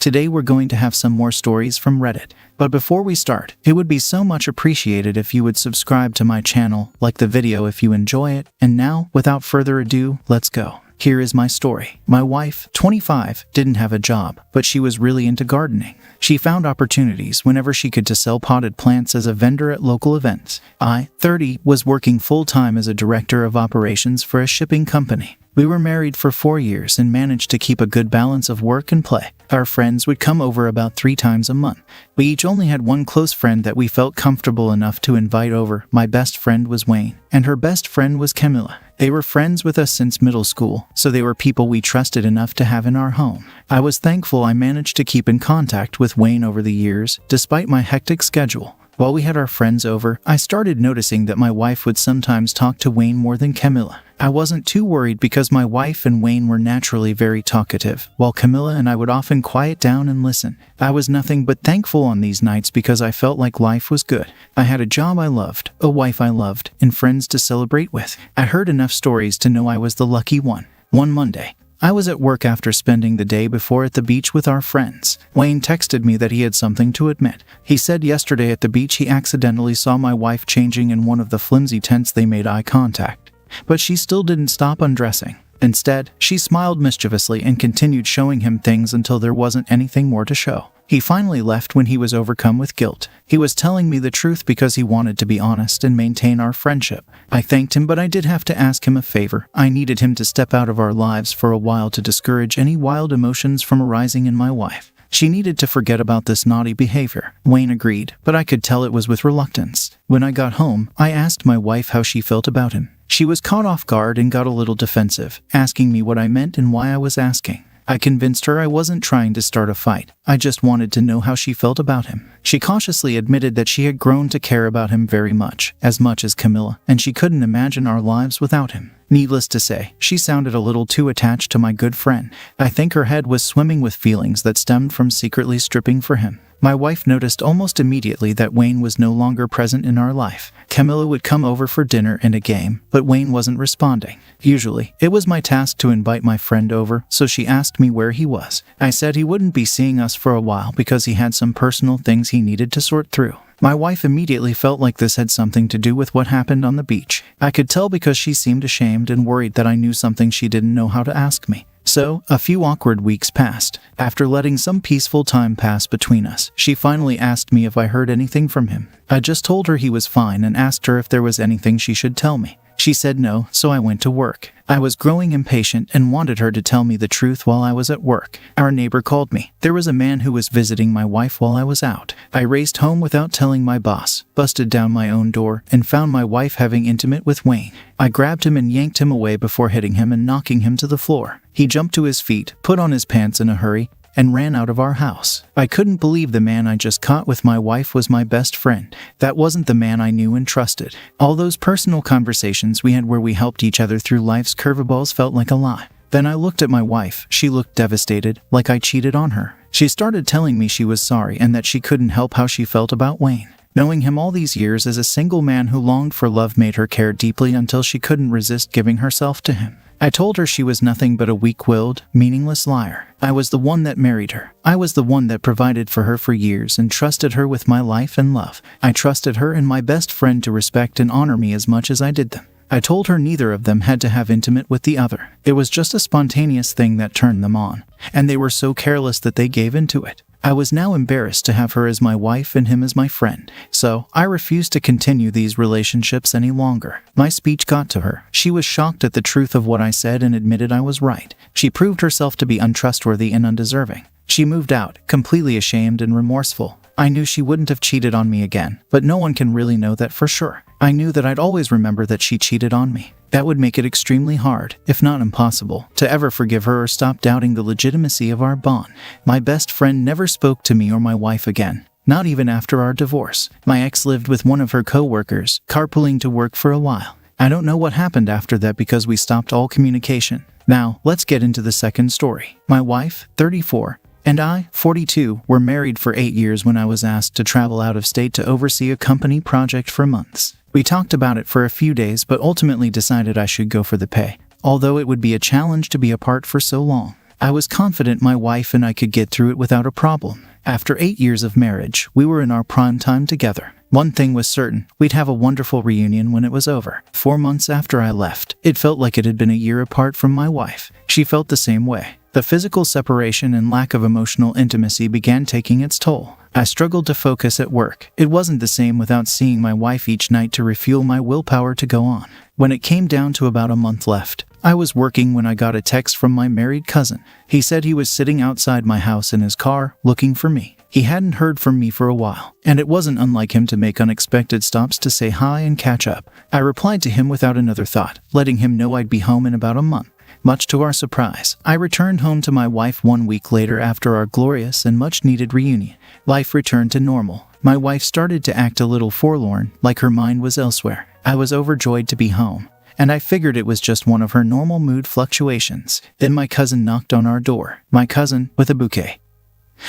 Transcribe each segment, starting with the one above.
Today we're going to have some more stories from Reddit. But before we start, it would be so much appreciated if you would subscribe to my channel, like the video if you enjoy it, and now, without further ado, let's go. Here is my story. My wife, 25, didn't have a job, but she was really into gardening. She found opportunities whenever she could to sell potted plants as a vendor at local events. I, 30, was working full-time as a director of operations for a shipping company. We were married for 4 years and managed to keep a good balance of work and play. Our friends would come over about 3 times a month. We each only had one close friend that we felt comfortable enough to invite over. My best friend was Wayne, and her best friend was Camilla. They were friends with us since middle school, so they were people we trusted enough to have in our home. I was thankful I managed to keep in contact with Wayne over the years, despite my hectic schedule. While we had our friends over, I started noticing that my wife would sometimes talk to Wayne more than Camilla. I wasn't too worried because my wife and Wayne were naturally very talkative, while Camilla and I would often quiet down and listen. I was nothing but thankful on these nights because I felt like life was good. I had a job I loved, a wife I loved, and friends to celebrate with. I heard enough stories to know I was the lucky one. One Monday, I was at work after spending the day before at the beach with our friends. Wayne texted me that he had something to admit. He said yesterday at the beach he accidentally saw my wife changing in one of the flimsy tents. They made eye contact, but she still didn't stop undressing. Instead, she smiled mischievously and continued showing him things until there wasn't anything more to show. He finally left when he was overcome with guilt. He was telling me the truth because he wanted to be honest and maintain our friendship. I thanked him, but I did have to ask him a favor. I needed him to step out of our lives for a while to discourage any wild emotions from arising in my wife. She needed to forget about this naughty behavior. Wayne agreed, but I could tell it was with reluctance. When I got home, I asked my wife how she felt about him. She was caught off guard and got a little defensive, asking me what I meant and why I was asking. I convinced her I wasn't trying to start a fight. I just wanted to know how she felt about him. She cautiously admitted that she had grown to care about him very much as Camilla, and she couldn't imagine our lives without him. Needless to say, she sounded a little too attached to my good friend. I think her head was swimming with feelings that stemmed from secretly stripping for him. My wife noticed almost immediately that Wayne was no longer present in our life. Camilla would come over for dinner and a game, but Wayne wasn't responding. Usually, it was my task to invite my friend over, so she asked me where he was. I said he wouldn't be seeing us for a while because he had some personal things he needed to sort through. My wife immediately felt like this had something to do with what happened on the beach. I could tell because she seemed ashamed and worried that I knew something she didn't know how to ask me. So, a few awkward weeks passed. After letting some peaceful time pass between us, she finally asked me if I heard anything from him. I just told her he was fine and asked her if there was anything she should tell me. She said no, so I went to work. I was growing impatient and wanted her to tell me the truth while I was at work. Our neighbor called me. There was a man who was visiting my wife while I was out. I raced home without telling my boss, busted down my own door, and found my wife having intimate with Wayne. I grabbed him and yanked him away before hitting him and knocking him to the floor. He jumped to his feet, put on his pants in a hurry, and ran out of our house. I couldn't believe the man I just caught with my wife was my best friend. That wasn't the man I knew and trusted. All those personal conversations we had where we helped each other through life's curveballs felt like a lie. Then I looked at my wife. She looked devastated, like I cheated on her. She started telling me she was sorry and that she couldn't help how she felt about Wayne. Knowing him all these years as a single man who longed for love made her care deeply until she couldn't resist giving herself to him. I told her she was nothing but a weak-willed, meaningless liar. I was the one that married her. I was the one that provided for her for years and trusted her with my life and love. I trusted her and my best friend to respect and honor me as much as I did them. I told her neither of them had to have intimate with the other. It was just a spontaneous thing that turned them on, and they were so careless that they gave into it. I was now embarrassed to have her as my wife and him as my friend, so I refused to continue these relationships any longer. My speech got to her. She was shocked at the truth of what I said and admitted I was right. She proved herself to be untrustworthy and undeserving. She moved out, completely ashamed and remorseful. I knew she wouldn't have cheated on me again, but no one can really know that for sure. I knew that I'd always remember that she cheated on me. That would make it extremely hard, if not impossible, to ever forgive her or stop doubting the legitimacy of our bond. My best friend never spoke to me or my wife again, not even after our divorce. My ex lived with one of her co-workers, carpooling to work for a while. I don't know what happened after that because we stopped all communication. Now, let's get into the second story. My wife, 34, and I, 42, were married for 8 years when I was asked to travel out of state to oversee a company project for months. We talked about it for a few days but ultimately decided I should go for the pay, although it would be a challenge to be apart for so long. I was confident my wife and I could get through it without a problem. After 8 years of marriage, we were in our prime time together. One thing was certain, we'd have a wonderful reunion when it was over. 4 months after I left, it felt like it had been a year apart from my wife. She felt the same way. The physical separation and lack of emotional intimacy began taking its toll. I struggled to focus at work. It wasn't the same without seeing my wife each night to refuel my willpower to go on. When it came down to about a month left, I was working when I got a text from my married cousin. He said he was sitting outside my house in his car, looking for me. He hadn't heard from me for a while, and it wasn't unlike him to make unexpected stops to say hi and catch up. I replied to him without another thought, letting him know I'd be home in about a month. Much to our surprise, I returned home to my wife 1 week later after our glorious and much-needed reunion. Life returned to normal. My wife started to act a little forlorn, like her mind was elsewhere. I was overjoyed to be home, and I figured it was just one of her normal mood fluctuations. Then my cousin knocked on our door. My cousin, with a bouquet,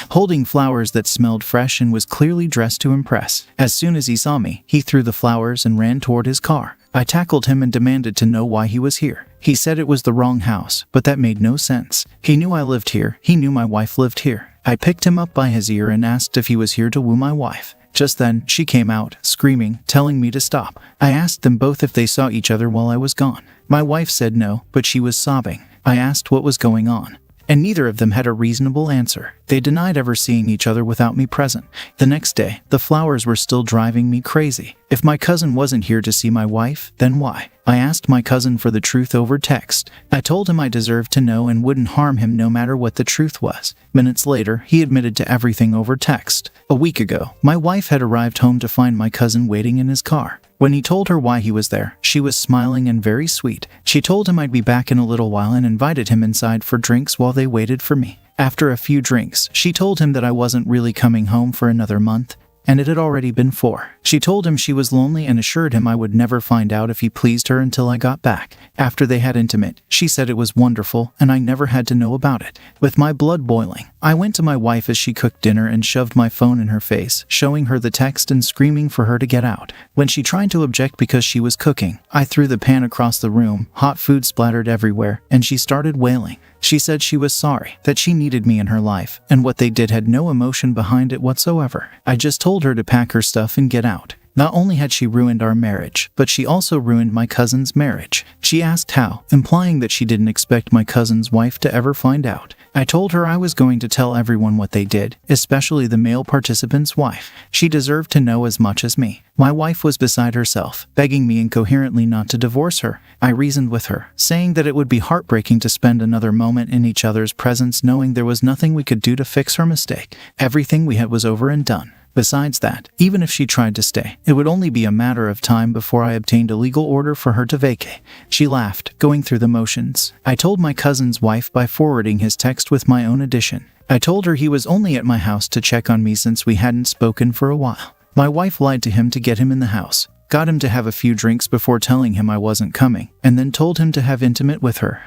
holding flowers that smelled fresh and was clearly dressed to impress. As soon as he saw me, he threw the flowers and ran toward his car. I tackled him and demanded to know why he was here. He said it was the wrong house, but that made no sense. He knew I lived here. He knew my wife lived here. I picked him up by his ear and asked if he was here to woo my wife. Just then, she came out, screaming, telling me to stop. I asked them both if they saw each other while I was gone. My wife said no, but she was sobbing. I asked what was going on, and neither of them had a reasonable answer. They denied ever seeing each other without me present. The next day, the flowers were still driving me crazy. If my cousin wasn't here to see my wife, then why? I asked my cousin for the truth over text. I told him I deserved to know and wouldn't harm him no matter what the truth was. Minutes later, he admitted to everything over text. A week ago, my wife had arrived home to find my cousin waiting in his car. When he told her why he was there, she was smiling and very sweet. She told him I'd be back in a little while and invited him inside for drinks while they waited for me. After a few drinks, she told him that I wasn't really coming home for another month, and it had already been 4. She told him she was lonely and assured him I would never find out if he pleased her until I got back. After they had intimate, she said it was wonderful and I never had to know about it. With my blood boiling, I went to my wife as she cooked dinner and shoved my phone in her face, showing her the text and screaming for her to get out. When she tried to object because she was cooking, I threw the pan across the room, hot food splattered everywhere, and she started wailing. She said she was sorry, that she needed me in her life, and what they did had no emotion behind it whatsoever. I just told her to pack her stuff and get out. Not only had she ruined our marriage, but she also ruined my cousin's marriage. She asked how, implying that she didn't expect my cousin's wife to ever find out. I told her I was going to tell everyone what they did, especially the male participant's wife. She deserved to know as much as me. My wife was beside herself, begging me incoherently not to divorce her. I reasoned with her, saying that it would be heartbreaking to spend another moment in each other's presence knowing there was nothing we could do to fix her mistake. Everything we had was over and done. Besides that, even if she tried to stay, it would only be a matter of time before I obtained a legal order for her to vacate. She laughed, going through the motions. I told my cousin's wife by forwarding his text with my own addition. I told her he was only at my house to check on me since we hadn't spoken for a while. My wife lied to him to get him in the house, got him to have a few drinks before telling him I wasn't coming, and then told him to have intimate with her.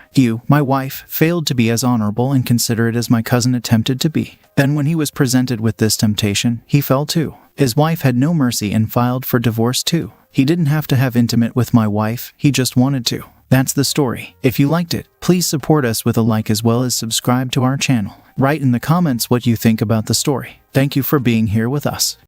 My wife, failed to be as honorable and considerate as my cousin attempted to be. Then when he was presented with this temptation, he fell too. His wife had no mercy and filed for divorce too. He didn't have to have intimate with my wife, he just wanted to. That's the story. If you liked it, please support us with a like as well as subscribe to our channel. Write in the comments what you think about the story. Thank you for being here with us.